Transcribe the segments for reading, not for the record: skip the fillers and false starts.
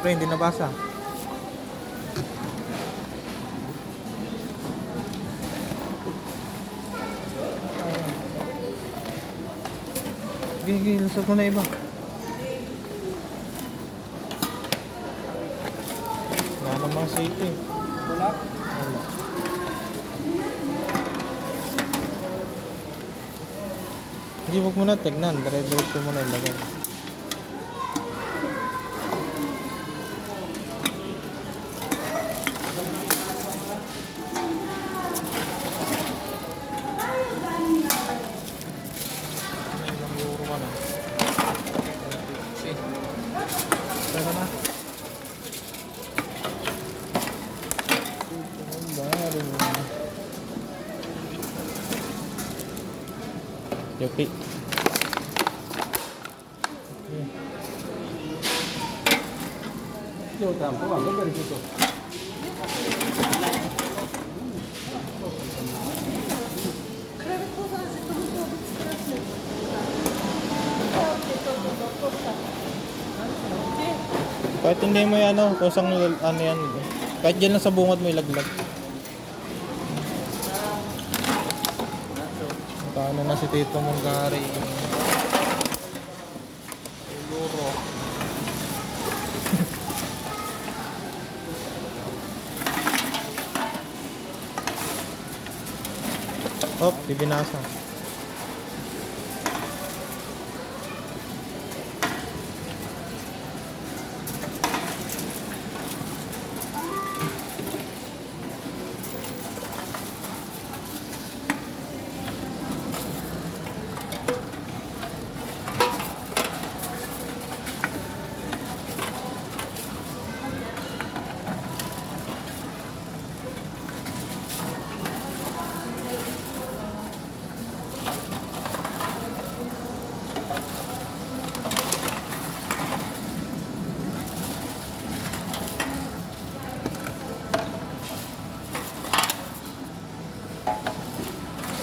Pre, hindi nabasa. Gigi, lusot mo na iba. Wala namang safety. Wala. Wala. Hindi, huwag mo na tignan. Dire-diretso mo na ilagay. Tara na. Yopi. Yo, tampo. Ako ba dito? Kahit hindi mo yan, ano, kusang ano yan. Kahit dyan lang sa bungad mo ilaglag. Paano na si Tito Mongari? Siguro. Hop, bibinasa.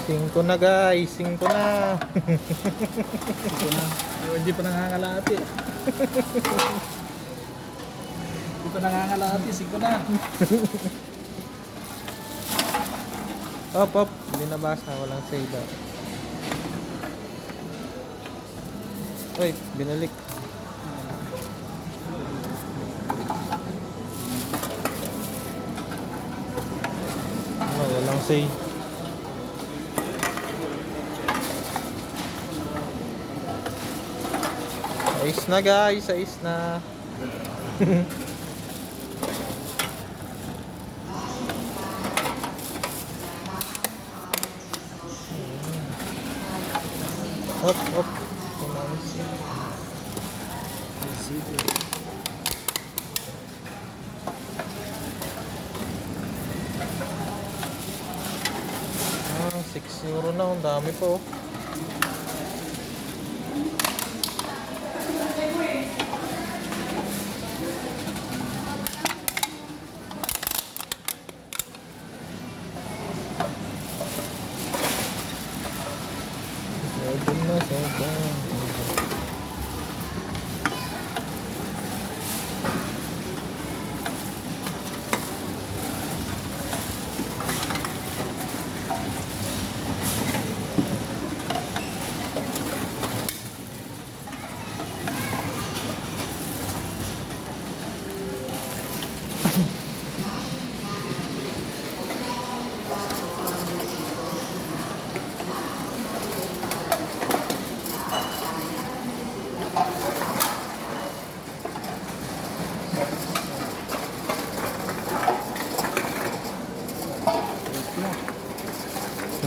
Singko na guys, singko na. Ito na. Hindi pa nangangalati. Hindi pa nangangalati. Siko na. Hop, hop. Hindi nabasa, walang save. Wait, binalik. Ano, walang save. Ayos na guys, ayos na. Hop, hop. Ah, 6 euro na, ang dami po.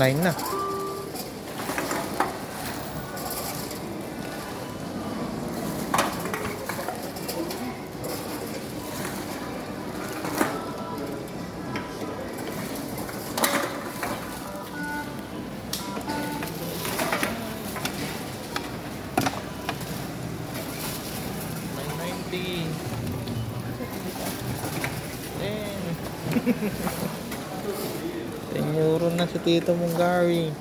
Nine na. $9.90. €10 na si Tito mong Gary.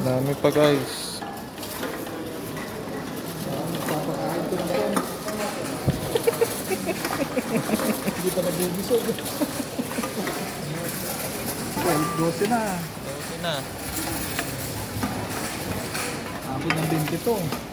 Dami pa guys. Papakain ko ng phone. Hindi pa nabibisog. 12 na. Okay na. Abot ng 22.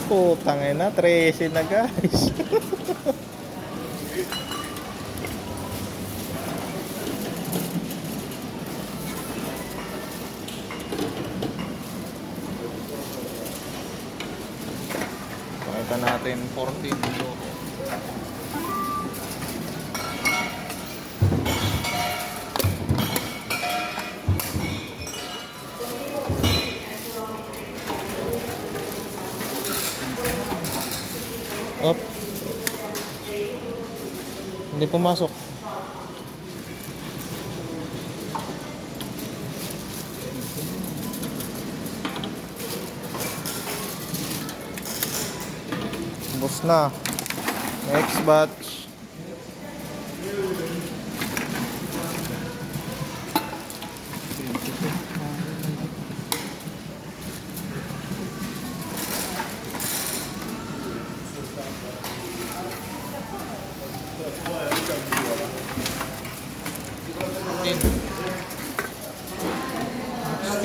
Putang ina, 13 na guys. Pakita natin 14. Op. Hindi pumasok. Bus na. Next batch.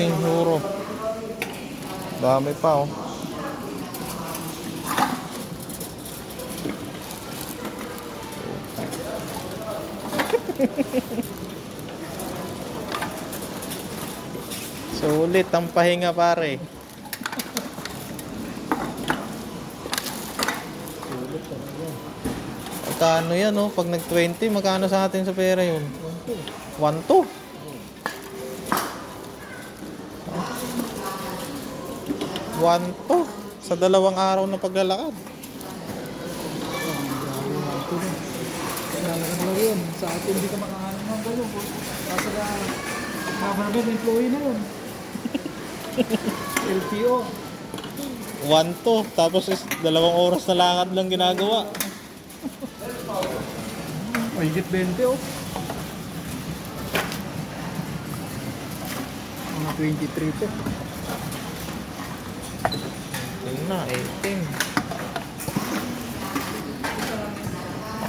€16. Dami pa oh. Sulit ang pahinga pare. Sulit talaga. Magkano yan oh? Pag nag-20, magkano sa atin sa pera yun? 1-2. 1-2 sa 2 araw na paglalakad. Nalakan lang yun. Sa atin hindi ka makahanap ng gano'n. Kasi na government employee na yun. LTO. 1-2 tapos 2 oras na lakad lang ginagawa. Mahigit 20 oh. Mga 23 to. Yun na, 18.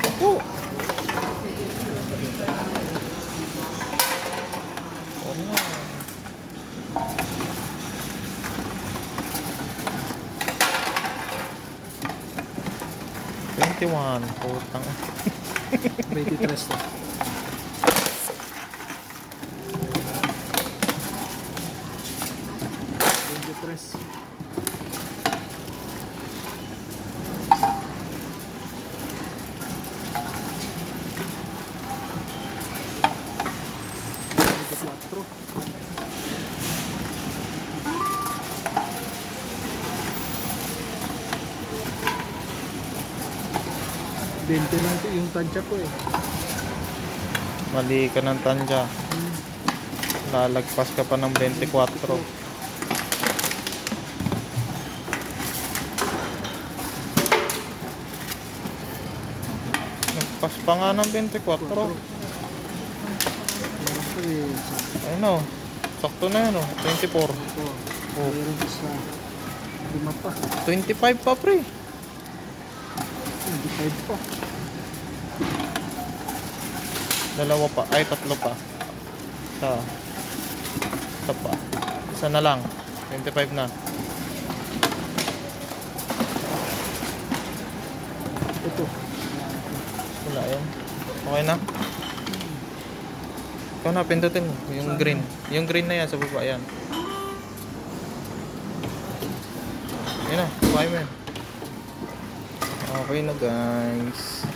Ako. Oh no. Putang. 23 to. 23. Bente lang ito yung tansya ko eh. Mali ka ng tansya. Lalagpas ka pa ng 24. Nagpas pa nga ng 24. Ayun o. Sakto na yun o. 24. Ito. Oh. Mayroon isa. 5 pa. 25 pa pre. 25 pa. 2 pa. Ay, 3 pa. Isa pa. Isa na lang. 25 na. Ito. Wala yan. Okay na. Ikaw na, pindutin mo. Yung green. Yung green na yan sa baba. Yan. Yan na, kuhain mo yan. Okay na guys.